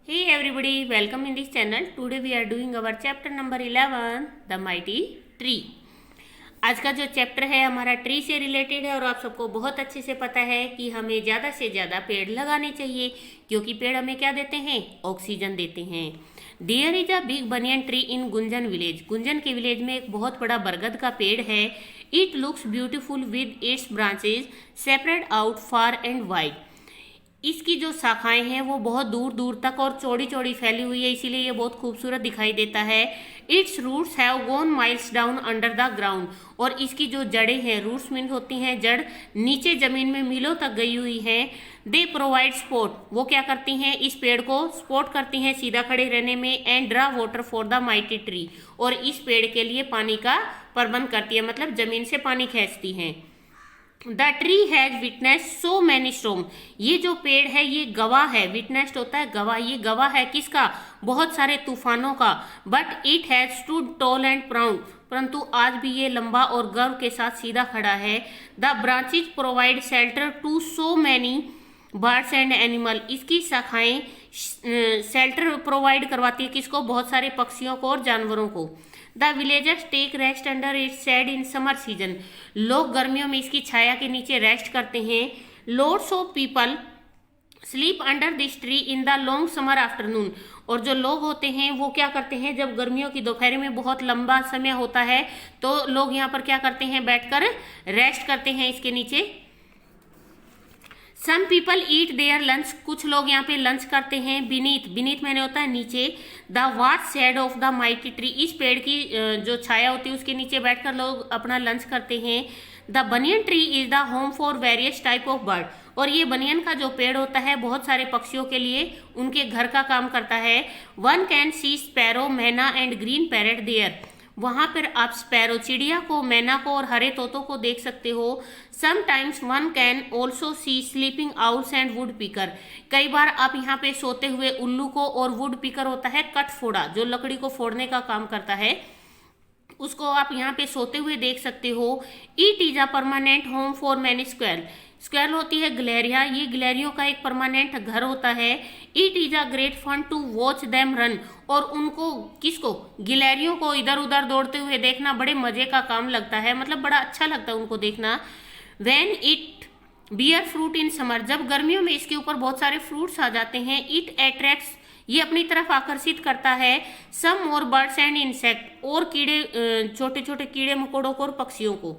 Hey everybody, welcome in this channel. Today we are doing our chapter number 11, The Mighty Tree. आज का जो chapter है हमारा tree से रिलेटेड है और आप सबको बहुत अच्छे से पता है कि हमें ज़्यादा से ज़्यादा पेड़ लगाने चाहिए क्योंकि पेड़ हमें क्या देते हैं, ऑक्सीजन देते हैं. There is a big banyan tree in Gunjan village. Gunjan के विलेज में एक बहुत बड़ा बरगद का पेड़ है. It looks beautiful with its branches separate out far and wide. इसकी जो शाखाएं हैं वो बहुत दूर दूर तक और चौड़ी चौड़ी फैली हुई है, इसीलिए ये बहुत खूबसूरत दिखाई देता है. Its roots have gone miles down under the ground. और इसकी जो जड़ें हैं, रूट्स मीन होती हैं जड़, नीचे जमीन में मीलों तक गई हुई हैं. They provide support. वो क्या करती हैं, इस पेड़ को सपोर्ट करती हैं सीधा खड़े रहने में. And draw water for the mighty tree. और इस पेड़ के लिए पानी का प्रबंध करती है, मतलब जमीन से पानी खींचती हैं. The tree has witness so many storm. ये जो पेड़ है ये गवाह है. विटनेस्ड होता है गवाह. ये गवाह है किसका, बहुत सारे तूफानों का. But it has stood tall and proud. परंतु आज भी ये लंबा और गर्व के साथ सीधा खड़ा है. The branches provide shelter to so many birds and animal. इसकी शाखाएं शेल्टर प्रोवाइड करवाती है किसको, बहुत सारे पक्षियों को और जानवरों को. The villagers take rest under its shade in summer season. लोग गर्मियों में इसकी छाया के नीचे रेस्ट करते हैं. Loads of people sleep under this tree in the long summer afternoon. और जो लोग होते हैं वो क्या करते हैं, जब गर्मियों की दोपहर में बहुत लंबा समय होता है तो लोग यहाँ पर क्या करते हैं, बैठकर रेस्ट करते हैं इसके नीचे. Some people eat their lunch. कुछ लोग यहाँ पे लंच करते हैं. बीनीथ, बीनीथ मैंने होता है नीचे. The vast shade of the mighty tree. इस पेड़ की जो छाया होती है उसके नीचे बैठकर लोग अपना लंच करते हैं. The banyan tree is the home for various type of bird. और ये बनियन का जो पेड़ होता है बहुत सारे पक्षियों के लिए उनके घर का काम करता है. वन कैन सी स्पैरो, मैना एंड ग्रीन पैरेट देयर. वहाँ पर आप स्पैरो चिड़िया को, मैना को और हरे तोतों को देख सकते हो. Sometimes one can also see sleeping owls and would picker. कई बार आप यहाँ पे सोते हुए उल्लू को, और वुड पिकर होता है कटफोड़ा, जो लकड़ी को फोड़ने का काम करता है, उसको आप यहाँ पे सोते हुए देख सकते हो. It is a permanent home for many squirrel. Squirrel होती है गिलहरियां. ये गिलहरियों का एक परमानेंट घर होता है. It is a great fun to watch them run. और उनको, किसको, गिलहरियों को इधर उधर दौड़ते हुए देखना बड़े मजे का काम लगता है, मतलब बड़ा अच्छा लगता है उनको देखना. When it bear fruit in summer. जब गर्मियों में इसके ऊपर बहुत सारे फ्रूट्स आ जाते हैं. It attracts. ये अपनी तरफ आकर्षित करता है. सम मोर बर्ड्स एंड इंसेक्ट. और कीड़े, छोटे छोटे कीड़े मकोड़ों को और पक्षियों को.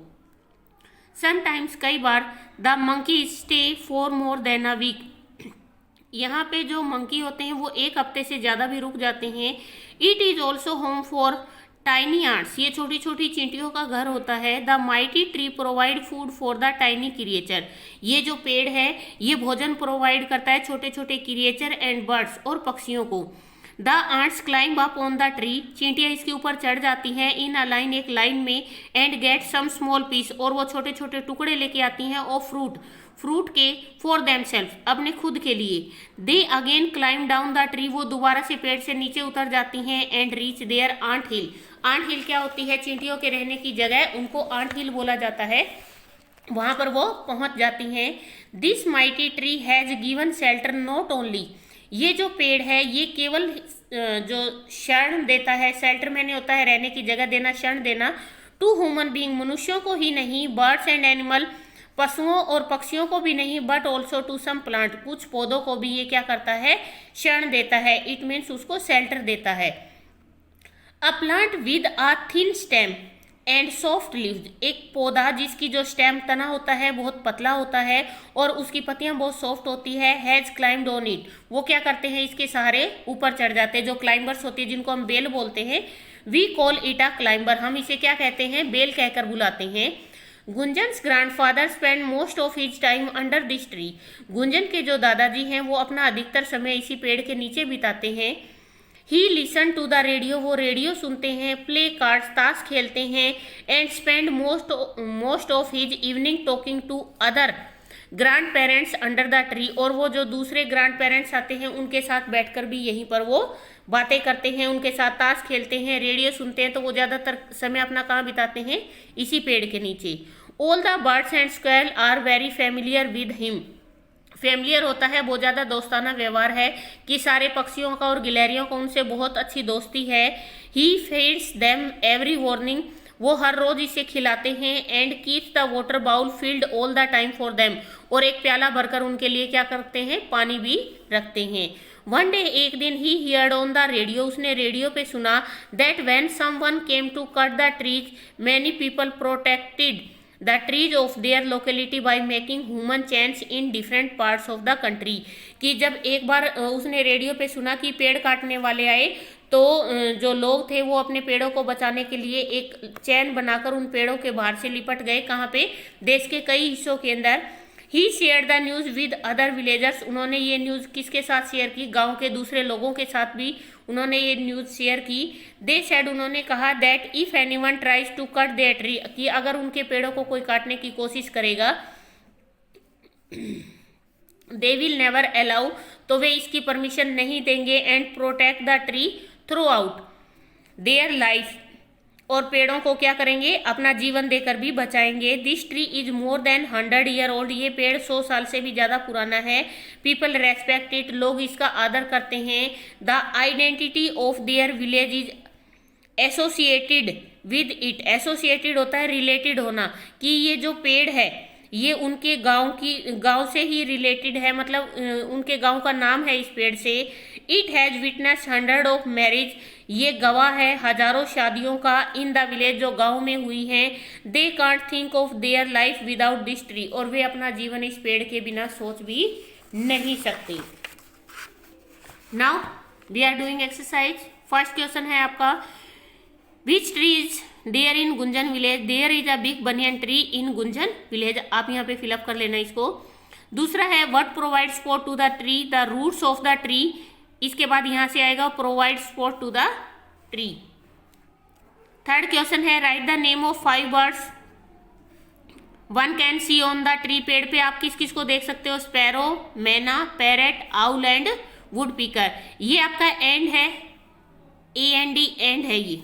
समटाइम्स, कई बार, the monkey stay for more than a week. यहाँ पे जो मंकी होते हैं वो एक हफ्ते से ज़्यादा भी रुक जाते हैं. It is also home for tiny ants. ये छोटी छोटी चींटियों का घर होता है. The mighty tree provide food for the tiny creature. ये जो पेड़ है ये भोजन प्रोवाइड करता है छोटे छोटे क्रिएचर एंड बर्ड्स और पक्षियों को. The ants climb up on the tree. चींटियां इसके ऊपर चढ़ जाती हैं इन अ लाइन, एक लाइन में. And get some small piece. और वो छोटे छोटे टुकड़े लेके आती हैं ऑफ फ्रूट, फ्रूट के, फॉर देम सेल्फ, अपने खुद के लिए. They again climb down the tree. वो दोबारा से पेड़ से नीचे उतर जाती हैं. And reach their anthill. Anthill क्या होती है, चींटियों के रहने की जगह, उनको आंट हिल बोला जाता है. वहां पर वो पहुंच जाती हैं. This mighty tree has given shelter not only. ये जो पेड़ है ये केवल जो शरण देता है, शेल्टर मैंने होता है रहने की जगह देना, शरण देना, टू ह्यूमन बीइंग, मनुष्यों को ही नहीं, बर्ड्स एंड एनिमल, पशुओं और पक्षियों को भी नहीं, but also to some plant, कुछ पौधों को भी ये क्या करता है, शरण देता है. इट मीन्स उसको शेल्टर देता है. A plant with a thin stem and soft leaves. एक पौधा जिसकी जो स्टेम, तना होता है बहुत पतला होता है और उसकी पत्तियां बहुत सॉफ्ट होती है. Has climbed on it. वो क्या करते हैं, इसके सहारे ऊपर चढ़ जाते हैं. जो क्लाइंबर्स होती है जिनको हम बेल बोलते हैं, we call it a climber. हम इसे क्या कहते हैं, बेल कहकर बुलाते हैं. Gunjan's grandfather spend most of his time under this tree. Gunjan के जो दादाजी हैं वो अपना अधिकतर समय इसी पेड़ के नीचे बिताते हैं. He listen to the radio. वो रेडियो सुनते हैं. प्ले कार्ड्स, ताश खेलते हैं. And spend most of his evening talking to other grandparents under the tree. और वो जो दूसरे ग्रैंड पेरेंट्स आते हैं उनके साथ बैठकर भी यहीं पर वो बातें करते हैं, उनके साथ ताश खेलते हैं, रेडियो सुनते हैं. तो वो ज़्यादातर समय अपना कहाँ बिताते हैं, इसी पेड़ के नीचे. All the birds and squirrel are very familiar with him. Familiar होता है, बहुत ज़्यादा दोस्ताना व्यवहार है, कि सारे पक्षियों का और गिलहरियों का उनसे बहुत अच्छी दोस्ती है। He feeds them every morning, वो हर रोज इसे खिलाते हैं। And keeps the water bowl filled all the time for them, और एक प्याला भरकर उनके लिए क्या करते हैं, पानी भी रखते हैं। वन डे, एक दिन, he heard on the radio, उसने रेडियो पे सुना, that when someone came to cut the trees many people protected the trees of their locality by making human chains in different parts of the country, कि जब एक बार उसने radio पे सुना कि पेड़ काटने वाले आए, तो जो लोग थे वो अपने पेड़ों को बचाने के लिए एक चैन बनाकर उन पेड़ों के बाहर से लिपट गए, कहाँ पे, देश के कई हिस्सों के अंदर। He share the news with other villagers, उन्होंने ये न्यूज़ किसके साथ शेयर की, गांव के दूसरे लोगों के साथ भी उन्होंने ये न्यूज़ शेयर की। दे सेड, उन्होंने कहा, that if anyone tries to cut their tree, कि अगर उनके पेड़ों को कोई काटने की कोशिश करेगा, दे विल नेवर अलाउ, तो वे इसकी परमिशन नहीं देंगे। And protect the tree through out their life, और पेड़ों को क्या करेंगे, अपना जीवन देकर भी बचाएंगे। This tree is more than 100 year old, ये पेड़ 100 साल से भी ज़्यादा पुराना है। पीपल रेस्पेक्ट इट, लोग इसका आदर करते हैं। The identity of their village is associated with it, associated होता है रिलेटेड होना, कि ये जो पेड़ है ये उनके गांव से ही रिलेटेड है, मतलब उनके गांव का नाम है इस पेड़ से। It has witness 100 of marriage, ये गवाह है हजारों शादियों का, इन द विलेज, जो गांव में हुई हैं। दे can't think of their life without this tree, और वे अपना जीवन इस पेड़ के बिना सोच भी नहीं सकते। Now we are doing exercise. First question है आपका, which tree is there in Gunjan village, there is a big banyan tree in Gunjan village, आप यहाँ पे फिलअप कर लेना इसको। दूसरा है, what provide support to the tree, the roots of the tree, इसके बाद यहां से आएगा provide support to the tree. Third question है, write the name of 5 birds one can see on the tree, पेड़ पे आप किस किस को देख सकते हो, स्पैरो, मैना, पैरेट, आउल एंड वुड पीकर। ये आपका एंड है, AND एंड है ये।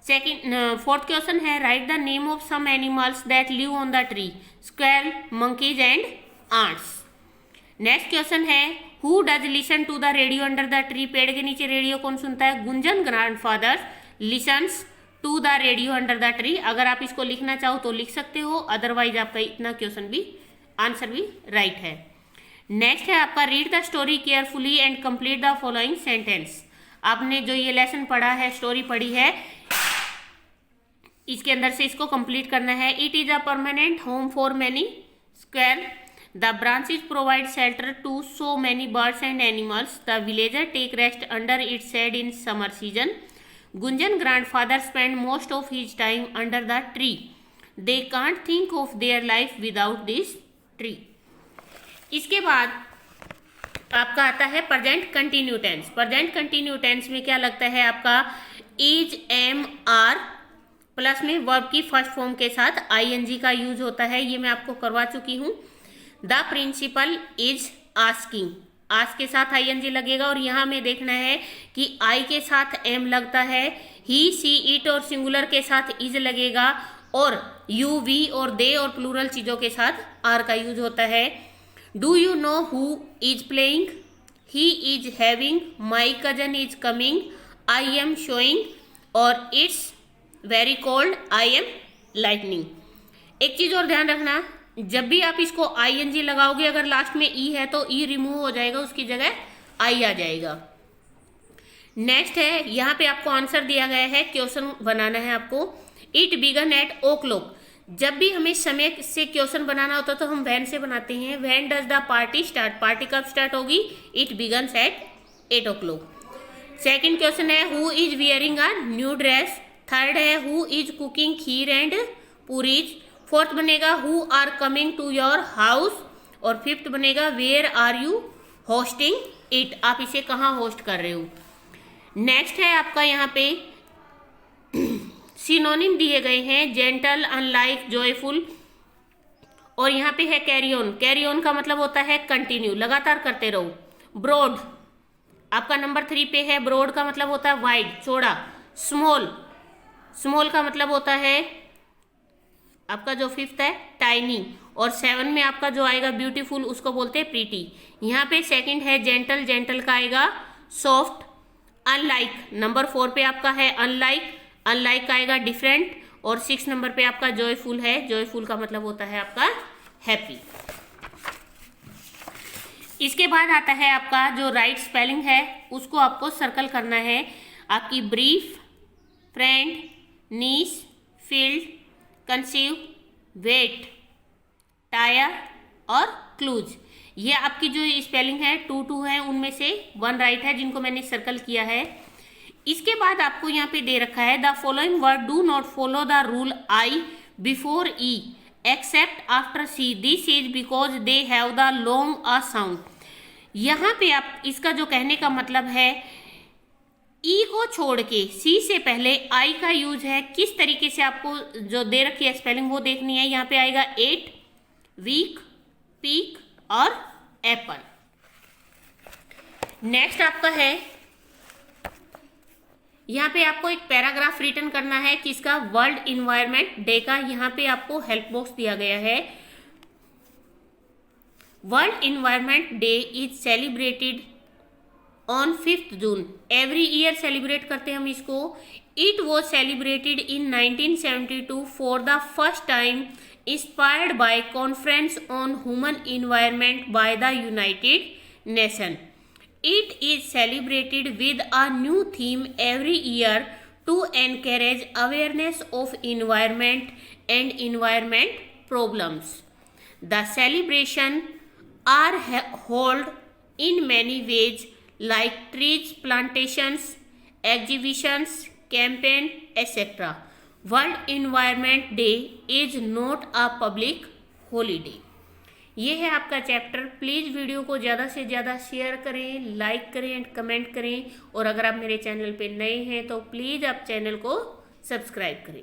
फोर्थ क्वेश्चन है, write the name of some animals that live on the tree, squirrel, monkeys and ants. Next question है, who does listen to the radio under the tree, पेड़ के नीचे radio कौन सुनता है, Gunjan grandfather listens to the radio under the tree. अगर आप इसको लिखना चाहो तो लिख सकते हो, अदरवाइज आपका इतना क्वेश्चन भी आंसर भी राइट है। नेक्स्ट है आपका, read the story carefully and complete the following sentence. आपने जो ये लेसन पढ़ा है, स्टोरी पढ़ी है, इसके अंदर से इसको कंप्लीट करना है। It is a permanent home for many squirrel, the branches provide shelter to so many birds and animals, the villager take rest under its shade in summer season, Gunjan grandfather spend most of his time under the tree, they can't think of their life without this tree. इसके बाद आपका आता है present continue tense. Present continue tense में क्या लगता है आपका, इज, एम, आर प्लस में वर्ब की फर्स्ट फॉर्म के साथ ING का यूज होता है, ये मैं आपको करवा चुकी हूँ। The principal is asking, ask के साथ ING लगेगा, और यहाँ में देखना है कि I के साथ M लगता है, ही, सी, इट और सिंगुलर के साथ इज लगेगा, और यू, वी और दे और प्लूरल चीज़ों के साथ आर का यूज होता है। Do you know who is playing, he is having, my cousin is coming, I am showing, और it's very cold, I am lightning. एक चीज और ध्यान रखना, जब भी आप इसको ING लगाओगे, अगर लास्ट में ई है तो ई रिमूव हो जाएगा, उसकी जगह आई आ जाएगा। नेक्स्ट है, यहाँ पे आपको आंसर दिया गया है, क्वेश्चन बनाना है आपको। It began at o'clock, जब भी हमें समय से क्वेश्चन बनाना होता है तो हम वैन से बनाते हैं। When does the party start, party कब स्टार्ट होगी, it begins at 8 o'clock। Second question है, who is wearing a new dress. Third है, who is cooking kheer and puris. Fourth बनेगा, who are coming to your house, और fifth बनेगा, where are you hosting it, आप इसे कहाँ host कर रहे हो। नेक्स्ट है आपका यहाँ पे सिनोनिम दिए गए हैं, जेंटल, अनलाइक, जॉयफुल, और यहाँ पे है कैरी ऑन। कैरी ऑन का मतलब होता है कंटिन्यू, लगातार करते रहो। ब्रॉड आपका नंबर 3 पे है, ब्रॉड का मतलब होता है वाइड, चौड़ा। स्मॉल, स्मॉल का मतलब होता है आपका जो 5th है टाइनी, और 7 में आपका जो आएगा ब्यूटीफुल उसको बोलते हैं प्रीटी। यहाँ पे सेकंड है जेंटल, जेंटल का आएगा सॉफ्ट। अनलाइक नंबर 4 पे आपका है अनलाइक, अनलाइक का आएगा डिफरेंट। और 6 नंबर पे आपका जॉयफुल है, जॉयफुल का मतलब होता है आपका हैप्पी। इसके बाद आता है आपका जो राइट स्पेलिंग है उसको आपको सर्कल करना है। आपकी ब्रीफ, फ्रेंड, नीस, फील्ड, कंसीव, वेट, टायर और क्लूज, ये आपकी जो स्पेलिंग है 2 है, उनमें से 1 राइट है जिनको मैंने सर्कल किया है। इसके बाद आपको यहाँ पे दे रखा है the following word do not follow the rule I before E except after C, this is because they have the long A sound. यहाँ पे आप इसका जो कहने का मतलब है ई को छोड़ के सी से पहले आई का यूज है, किस तरीके से आपको जो दे रखी है स्पेलिंग वो देखनी है। यहाँ पे आएगा 8, वीक, पीक और एप्पल। नेक्स्ट आपका है यहाँ पे आपको एक पैराग्राफ रिटन करना है किसका, वर्ल्ड इन्वायरमेंट डे का। यहाँ पे आपको हेल्प बॉक्स दिया गया है। World environment day is celebrated on 5 June, every year celebrate करते हैं हम इसको। It was celebrated in 1972 for the first time, inspired by conference on human environment by the United nation. It is celebrated with a new theme every year to encourage awareness of environment and environment problems. The celebrations are held in many ways like trees plantations, exhibitions, campaign, etc. World Environment Day is not a public holiday. ये है आपका chapter. Please video को ज़्यादा से ज़्यादा share करें, like करें and comment करें। और अगर आप मेरे चैनल पे नए हैं तो प्लीज़ आप चैनल को सब्सक्राइब करें।